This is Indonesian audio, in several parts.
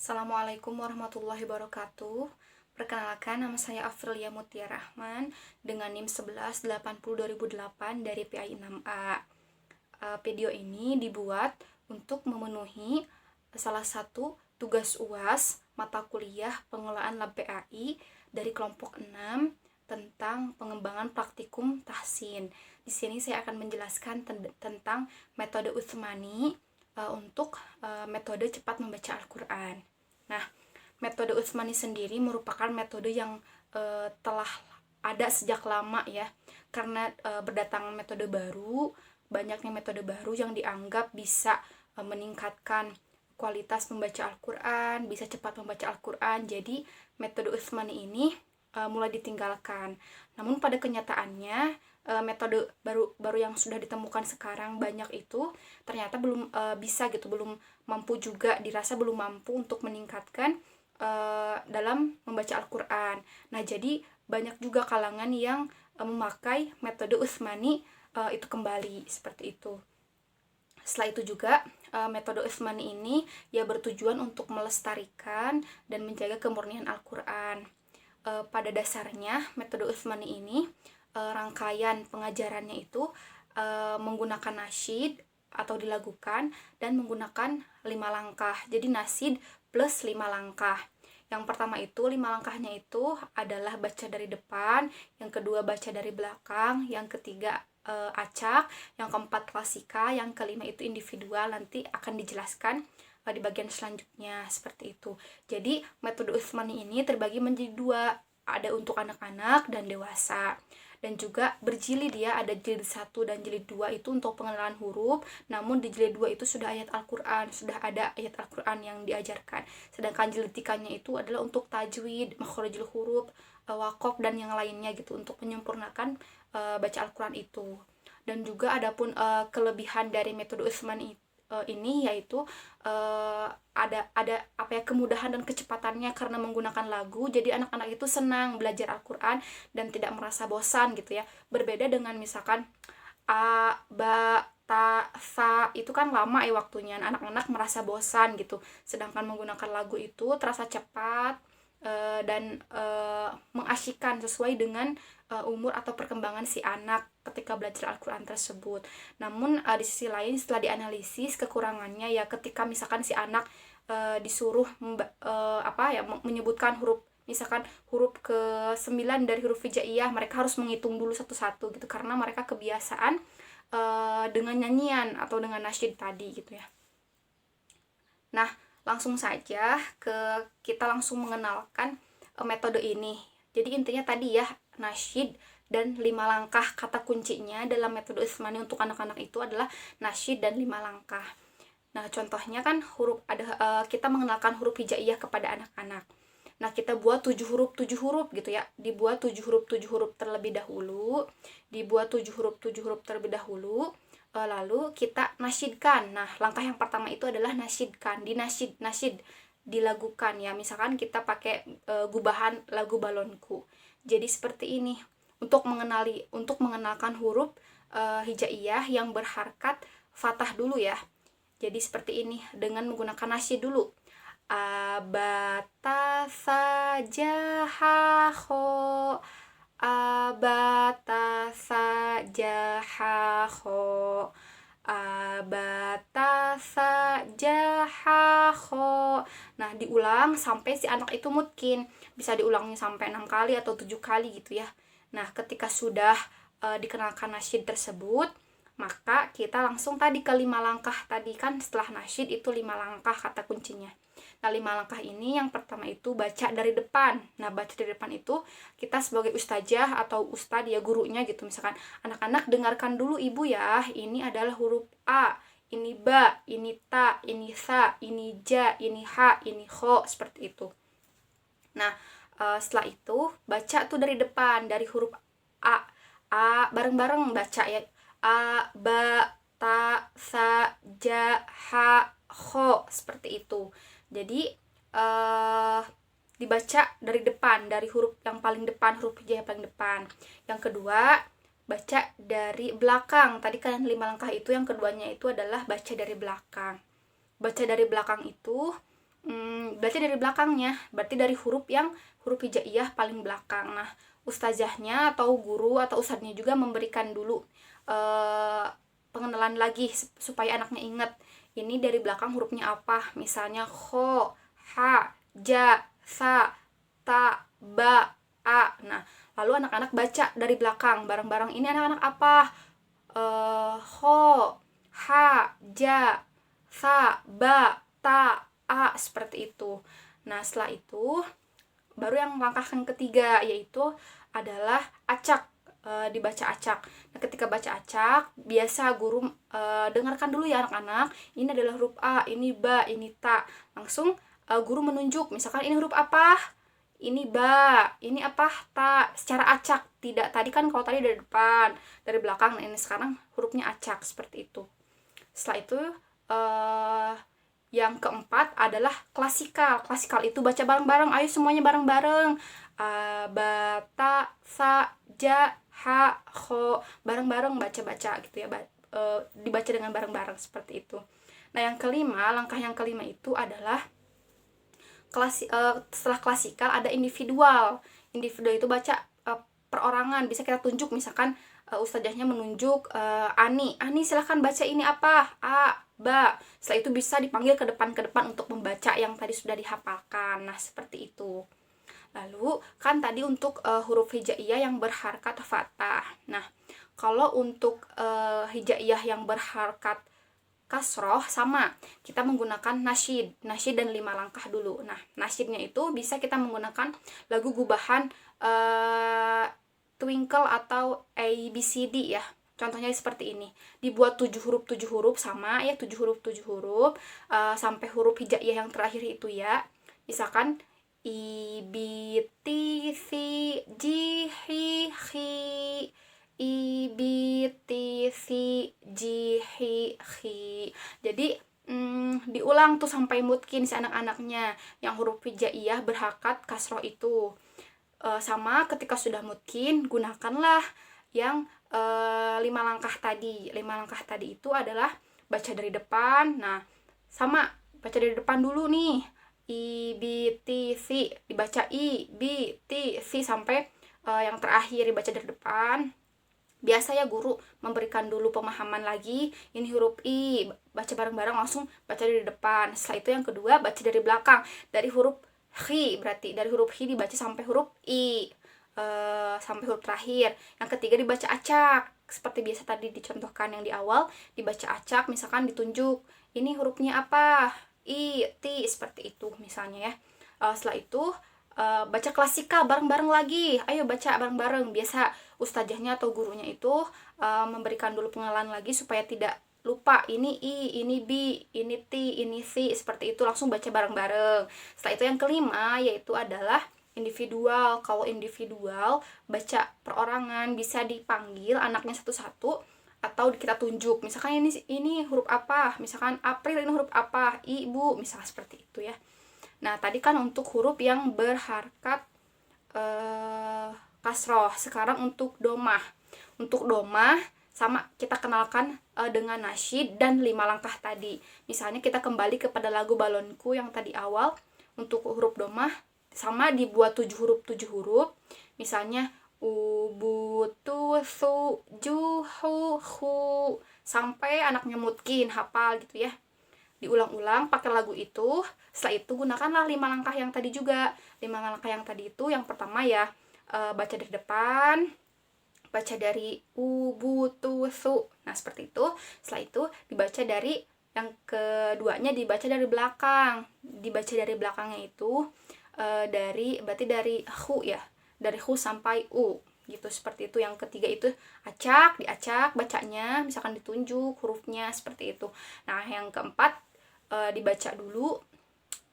Assalamualaikum warahmatullahi wabarakatuh. Perkenalkan, nama saya Afrilia Mutia Rahman dengan NIM 11802008 dari PAI 6A. Video ini dibuat untuk memenuhi salah satu tugas UAS mata kuliah pengelolaan lab PAI dari kelompok 6 tentang pengembangan praktikum tahsin. Di sini saya akan menjelaskan tentang metode Utsmani untuk metode cepat membaca Al-Quran. Nah, metode Utsmani sendiri merupakan metode yang telah ada sejak lama ya, karena berdatangan metode baru, banyaknya metode baru yang dianggap bisa meningkatkan kualitas membaca Al-Quran, bisa cepat membaca Al-Quran. Jadi metode Utsmani ini mulai ditinggalkan. Namun pada kenyataannya metode baru yang sudah ditemukan sekarang banyak itu ternyata belum bisa gitu, belum mampu juga, dirasa belum mampu untuk meningkatkan dalam membaca Al-Quran. Nah, jadi banyak juga kalangan yang memakai metode Utsmani itu kembali seperti itu. Setelah itu juga metode Utsmani ini ya bertujuan untuk melestarikan dan menjaga kemurnian Al-Quran. Pada dasarnya metode Utsmani ini rangkaian pengajarannya itu menggunakan nasyid atau dilagukan dan menggunakan 5 langkah. Jadi nasyid plus 5 langkah. Yang pertama itu 5 langkahnya itu adalah baca dari depan, yang kedua baca dari belakang, yang ketiga acak, yang keempat klasika, yang kelima itu individual. Nanti akan dijelaskan di bagian selanjutnya seperti itu. Jadi metode Utsmani ini terbagi menjadi 2, ada untuk anak-anak dan dewasa. Dan juga berjilid ya, ada jilid 1 dan jilid 2 itu untuk pengenalan huruf. Namun di jilid 2 itu sudah ayat Al-Quran, sudah ada ayat Al-Quran yang diajarkan. Sedangkan jilid 3-nya itu adalah untuk tajwid, makhorijul huruf, waqaf dan yang lainnya gitu, untuk menyempurnakan baca Al-Quran itu. Dan juga adapun kelebihan dari metode Utsmani ini yaitu ada apa ya, kemudahan dan kecepatannya karena menggunakan lagu. Jadi anak-anak itu senang belajar Al-Quran dan tidak merasa bosan gitu ya. Berbeda dengan misalkan a, ba, ta, sa, itu kan lama ya waktunya, anak-anak merasa bosan gitu. Sedangkan menggunakan lagu itu terasa cepat dan mengasyikkan sesuai dengan umur atau perkembangan si anak ketika belajar Al-Quran tersebut. Namun di sisi lain setelah dianalisis kekurangannya ya, ketika misalkan si anak disuruh menyebutkan huruf, misalkan huruf ke-9 dari huruf hijaiyah, mereka harus menghitung dulu satu-satu gitu, karena mereka kebiasaan dengan nyanyian atau dengan nasyid tadi gitu ya. Nah, langsung saja kita langsung mengenalkan metode ini. Jadi intinya tadi ya, nasyid dan 5 langkah. Kata kuncinya dalam metode Utsmani untuk anak-anak itu adalah nasyid dan 5 langkah. Nah, contohnya kan kita mengenalkan huruf hijaiyah kepada anak-anak. Nah, kita buat 7 huruf gitu ya. Dibuat 7 huruf terlebih dahulu. Lalu kita nasyidkan. Nah, langkah yang pertama itu adalah nasyidkan. Nasyid dilagukan ya. Misalkan kita pakai gubahan lagu Balonku. Jadi seperti ini. Untuk mengenalkan huruf hijaiyah yang berharkat fathah dulu ya. Jadi seperti ini dengan menggunakan nasyid dulu. Abata sajahaho, abata sajahaho, abata sajahaho. Nah, diulang sampai si anak itu mungkin bisa diulangi sampai 6 kali atau 7 kali gitu ya. Nah, ketika sudah dikenalkan nasyid tersebut, maka kita langsung tadi ke 5 langkah. Tadi kan setelah nasyid itu 5 langkah kata kuncinya. Nah, 5 langkah ini yang pertama itu baca dari depan. Nah, baca dari depan itu kita sebagai ustazah atau ustadz ya, gurunya gitu. Misalkan, anak-anak dengarkan dulu ibu ya, ini adalah huruf A, ini ba, ini ta, ini sa, ini ja, ini ha, ini kho, seperti itu. Nah, setelah itu baca tuh dari depan, dari huruf A. Bareng-bareng baca ya. A, ba, ta, sa, ja, ha, kho, seperti itu. Jadi dibaca dari depan, dari huruf yang paling depan, huruf hijaiyah yang paling depan. Yang kedua, baca dari belakang. Tadi kan 5 langkah itu, yang keduanya itu adalah baca dari belakang. Baca dari belakang itu berarti dari belakangnya, berarti dari huruf hijaiyah paling belakang. Nah, ustazahnya atau guru atau ustadznya juga memberikan dulu pengenalan lagi supaya anaknya ingat ini dari belakang hurufnya apa. Misalnya kho, ha, ja, sa, ta, ba, a. Nah, lalu anak-anak baca dari belakang bareng-bareng. Ini anak-anak apa? Kho, ha, ja, sa, ba, ta, a, seperti itu. Nah, setelah itu baru yang langkah yang ketiga, yaitu adalah acak, dibaca acak. Nah, ketika baca acak, biasa guru dengarkan dulu ya anak-anak, ini adalah huruf A, ini ba, ini ta. Langsung guru menunjuk, misalkan ini huruf apa? Ini ba, ini apa? Ta, secara acak. Tidak, tadi kan kalau tadi dari depan, dari belakang, nah ini sekarang hurufnya acak, seperti itu. Setelah itu yang keempat adalah klasikal. Klasikal itu baca bareng-bareng. Ayo semuanya bareng-bareng. Ba, ta, sa, ja, ha, kho. Bareng-bareng baca-baca gitu ya. Dibaca dengan bareng-bareng seperti itu. Nah, yang kelima, langkah yang kelima itu adalah setelah klasikal ada individual. Individual itu baca perorangan. Bisa kita tunjuk, misalkan ustazahnya menunjuk Ani silahkan baca ini apa, A, ba. Setelah itu bisa dipanggil ke depan untuk membaca yang tadi sudah dihafalkan. Nah, seperti itu. Lalu kan tadi untuk huruf hijaiyah yang berharakat fathah. Nah, kalau untuk hijaiyah yang berharakat kasroh sama, kita menggunakan nasyid dan 5 langkah dulu. Nah, nasyidnya itu bisa kita menggunakan lagu gubahan Twinkle atau ABCD ya. Contohnya seperti ini. Dibuat 7 huruf sama ya, 7 huruf sampai huruf hijaiyah yang terakhir itu ya. Misalkan I, B, T, C, G, H, H, I, B, T, C, G, H, H. Jadi diulang tuh sampai mungkin si anak-anaknya yang huruf hijaiyah berhakat kasroh itu. Sama ketika sudah mungkin, gunakanlah yang 5 langkah tadi. 5 langkah tadi itu adalah baca dari depan. Nah, sama baca dari depan dulu nih. I, B, T, C. Dibaca I, B, T, C sampai yang terakhir dibaca dari depan. Biasa ya guru memberikan dulu pemahaman lagi. Ini huruf I, baca bareng-bareng langsung baca dari depan. Setelah itu yang kedua baca dari belakang. Dari huruf Hi, berarti dari huruf Hi dibaca sampai huruf I, sampai huruf terakhir. Yang ketiga dibaca acak, seperti biasa tadi dicontohkan yang di awal, dibaca acak, misalkan ditunjuk ini hurufnya apa, I, T, seperti itu misalnya ya. Setelah itu baca klasikal bareng-bareng lagi. Ayo baca bareng-bareng. Biasa ustazahnya atau gurunya itu memberikan dulu pengenalan lagi supaya tidak lupa ini I, ini B, ini T, ini C, seperti itu. Langsung baca bareng-bareng. Setelah itu yang kelima yaitu adalah individual. Kalau individual baca perorangan, bisa dipanggil anaknya satu-satu atau kita tunjuk. Misalkan ini huruf apa? Misalkan April ini huruf apa? Ibu, misalnya seperti itu ya. Nah, tadi kan untuk huruf yang berharakat kasroh. Sekarang untuk domah. Untuk domah sama kita kenalkan dengan nasyid dan 5 langkah tadi. Misalnya kita kembali kepada lagu Balonku yang tadi awal. Untuk huruf domah sama dibuat 7 huruf. Misalnya ubu, tu, su, ju, hu, hu, sampai anaknya mungkin hafal gitu ya. Diulang-ulang pakai lagu itu. Setelah itu gunakanlah 5 langkah yang tadi juga. 5 langkah yang tadi itu yang pertama ya baca dari depan, baca dari ubu, tu, su. Nah, seperti itu. Setelah itu dibaca dari yang keduanya, dibaca dari belakang. Dibaca dari belakangnya itu berarti dari hu ya. Dari hu sampai u. Gitu, seperti itu. Yang ketiga itu acak, diacak bacanya, misalkan ditunjuk hurufnya seperti itu. Nah, yang keempat dibaca dulu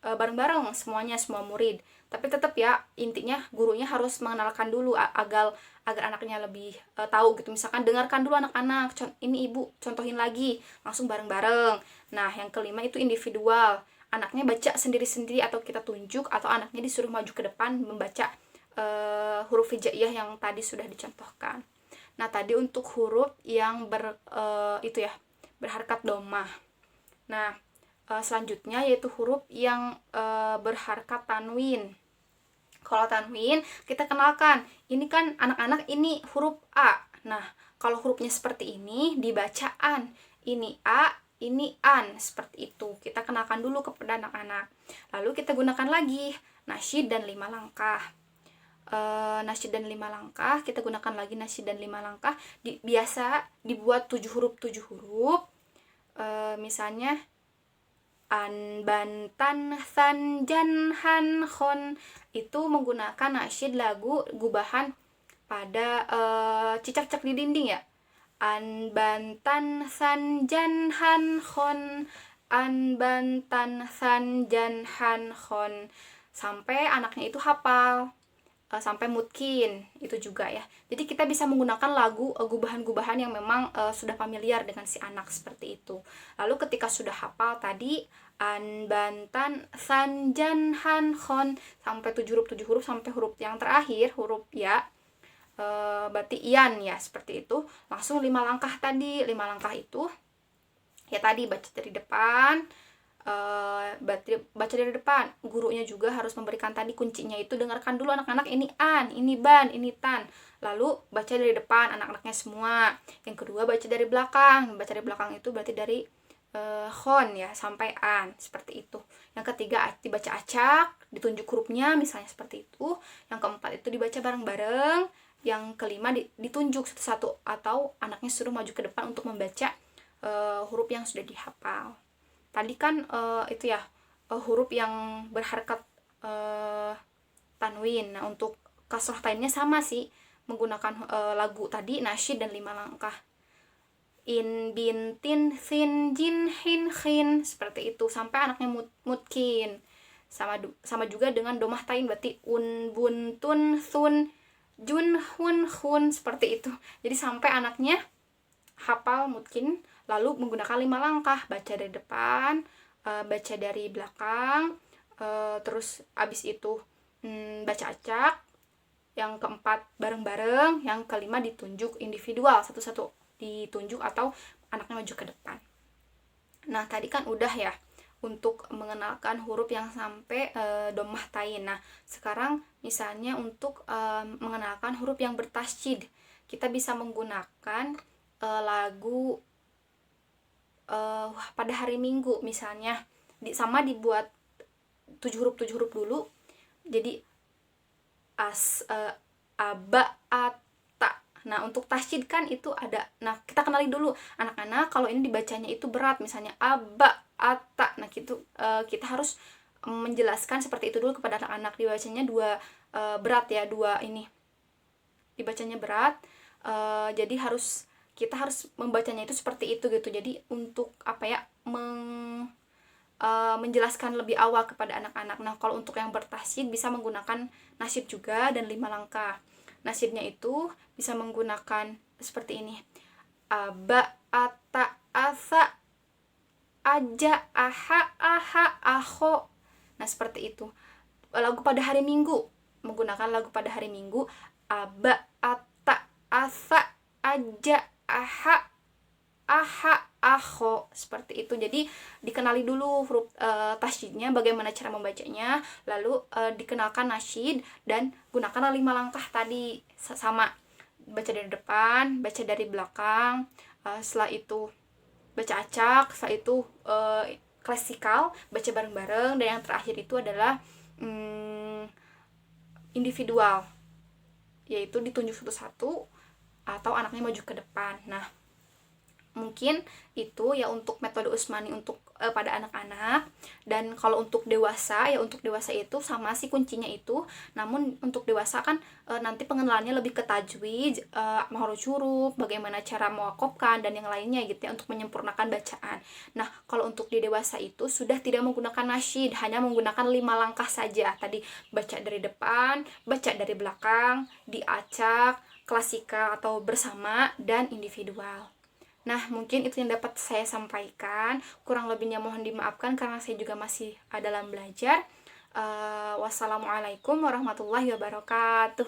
bareng-bareng semuanya, semua murid. Tapi tetap ya, intinya gurunya harus mengenalkan dulu agar anaknya lebih tahu gitu. Misalkan dengarkan dulu anak-anak, ini ibu contohin lagi, langsung bareng-bareng. Nah, yang kelima itu individual. Anaknya baca sendiri-sendiri atau kita tunjuk, atau anaknya disuruh maju ke depan membaca huruf hijaiyah yang tadi sudah dicontohkan. Nah, tadi untuk huruf yang berharakat domah. Nah, selanjutnya yaitu huruf yang berharkat tanwin. Kalau tanwin kita kenalkan, ini kan anak-anak ini huruf A. Nah, kalau hurufnya seperti ini dibacaan. Ini A, ini an, seperti itu. Kita kenalkan dulu kepada anak-anak. Lalu kita gunakan lagi nasyid dan 5 langkah. Nasyid dan 5 langkah, kita gunakan lagi nasyid dan 5 langkah. Biasa dibuat 7 huruf. Misalnya an bantan san jan han khon, itu menggunakan nasyid lagu gubahan pada cicak-cicak di dinding ya. An bantan san jan han khon, an bantan san jan han khon, sampai anaknya itu hafal, sampai mutkin itu juga ya. Jadi kita bisa menggunakan lagu gubahan-gubahan yang memang sudah familiar dengan si anak, seperti itu. Lalu ketika sudah hafal tadi an bantan san jan han khon sampai 7 huruf sampai huruf yang terakhir huruf ya, berarti ian ya, seperti itu. Langsung 5 langkah tadi. 5 langkah itu ya tadi baca dari depan, baca dari depan. Gurunya juga harus memberikan tadi kuncinya itu, dengarkan dulu anak-anak, ini an, ini ban, ini tan. Lalu baca dari depan anak-anaknya semua. Yang kedua baca dari belakang. Baca dari belakang itu berarti dari khon ya sampai an, seperti itu. Yang ketiga dibaca acak, ditunjuk hurufnya misalnya seperti itu. Yang keempat itu dibaca bareng-bareng. Yang kelima ditunjuk satu-satu atau anaknya suruh maju ke depan untuk membaca huruf yang sudah dihafal. Tadi kan itu ya huruf yang berharkat tanwin. Nah, untuk kasroh tainnya sama sih, menggunakan lagu tadi nasyid dan 5 langkah. In bin tin sin jin hin khin, seperti itu sampai anaknya mutkin. Sama juga dengan domah tain, berarti un bun tun sun jun hun hun, seperti itu. Jadi sampai anaknya hafal mutkin. Lalu menggunakan 5 langkah, baca dari depan, baca dari belakang, terus abis itu baca acak. Yang keempat bareng-bareng, yang kelima ditunjuk individual satu-satu, ditunjuk atau anaknya maju ke depan. Nah, tadi kan udah ya untuk mengenalkan huruf yang sampai domah tain. Nah, sekarang misalnya untuk mengenalkan huruf yang bertasydid, kita bisa menggunakan lagu pada hari Minggu misalnya. Sama dibuat 7 huruf dulu. Jadi aba at. Nah, untuk tasydid kan itu ada. Nah, kita kenali dulu anak-anak kalau ini dibacanya itu berat, misalnya aba ata. Nah, gitu kita harus menjelaskan seperti itu dulu kepada anak-anak. Dibacanya berat ya, ini dibacanya berat. Jadi kita harus membacanya itu seperti itu gitu. Jadi untuk menjelaskan lebih awal kepada anak-anak. Nah, kalau untuk yang bertasydid bisa menggunakan nasyid juga dan 5 langkah. Nasyidnya itu bisa menggunakan seperti ini. Aba, ata, asa, aja, aha, aho. Nah, seperti itu. Lagu pada hari Minggu, menggunakan lagu pada hari Minggu. Aba, ata, asa, aja, aha, aho, seperti itu. Jadi dikenali dulu huruf tasydidnya, bagaimana cara membacanya, lalu dikenalkan nasyid dan gunakan 5 langkah tadi. Sama baca dari depan, baca dari belakang, setelah itu baca acak, setelah itu klasikal, baca bareng-bareng, dan yang terakhir itu adalah individual, yaitu ditunjuk satu-satu atau anaknya maju ke depan. Nah, mungkin itu ya untuk metode Usmani untuk pada anak-anak. Dan kalau untuk dewasa itu sama sih kuncinya itu. Namun untuk dewasa kan nanti pengenalannya lebih ke tajwid, makhraj huruf, bagaimana cara mewakofkan dan yang lainnya gitu ya, untuk menyempurnakan bacaan. Nah, kalau untuk di dewasa itu sudah tidak menggunakan nasyid, hanya menggunakan 5 langkah saja. Tadi baca dari depan, baca dari belakang, diacak, klasikal atau bersama, dan individual. Nah, mungkin itu yang dapat saya sampaikan. Kurang lebihnya mohon dimaafkan karena saya juga masih dalam belajar. Wassalamualaikum warahmatullahi wabarakatuh.